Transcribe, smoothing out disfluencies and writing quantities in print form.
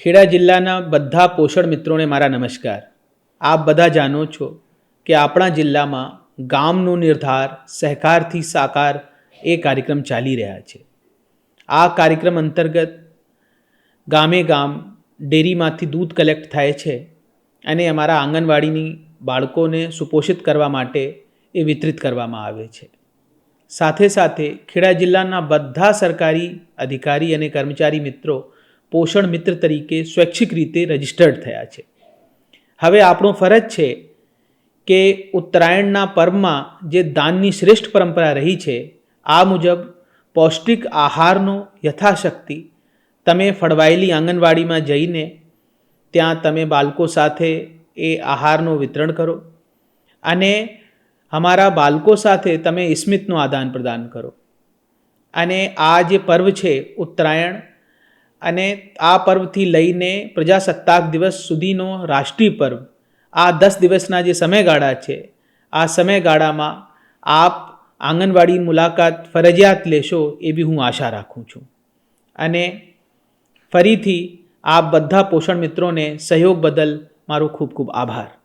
ખેડા જિલ્લાના બધા પોષણ મિત્રોને મારા નમસ્કાર. આપ બધા જાણો છો કે આપણા જિલ્લામાં ગામનો નિર્ધાર સહકારથી સાકાર એ કાર્યક્રમ ચાલી રહ્યા છે. આ કાર્યક્રમ અંતર્ગત ગામે ગામ ડેરીમાંથી દૂધ કલેક્ટ થાય છે અને અમારા આંગણવાડીની બાળકોને સુપોષિત કરવા માટે એ વિતરિત કરવામાં આવે છે. સાથે સાથે ખેડા જિલ્લાના બધા સરકારી અધિકારી અને કર્મચારી મિત્રો પોષણ મિત્ર તરીકે સ્વૈચ્છિક રીતે રજિસ્ટર્ડ થયા છે. હવે આપણો ફરજ છે કે ઉત્તરાયણના પર્વમાં જે દાનની શ્રેષ્ઠ પરંપરા રહી છે આ મુજબ પૌષ્ટિક આહારનો યથાશક્તિ તમે ફળવાયેલી આંગણવાડીમાં જઈને ત્યાં તમે બાળકો સાથે એ આહારનું વિતરણ કરો અને અમારા બાળકો સાથે તમે સ્મિતનું આદાન પ્રદાન કરો. અને આ જે પર્વ છે ઉત્તરાયણ અને આ પર્વથી લઈને પ્રજાસત્તાક દિવસ સુધીનો રાષ્ટ્રીય પર્વ, આ 10 દિવસના જે સમયગાળા છે આ સમયગાળામાં આપ આંગણવાડી મુલાકાત ફરજિયાત લેશો એવી હું આશા રાખું છું. અને ફરીથી આપ બધા પોષણ મિત્રોને સહયોગ બદલ મારો ખૂબ ખૂબ આભાર.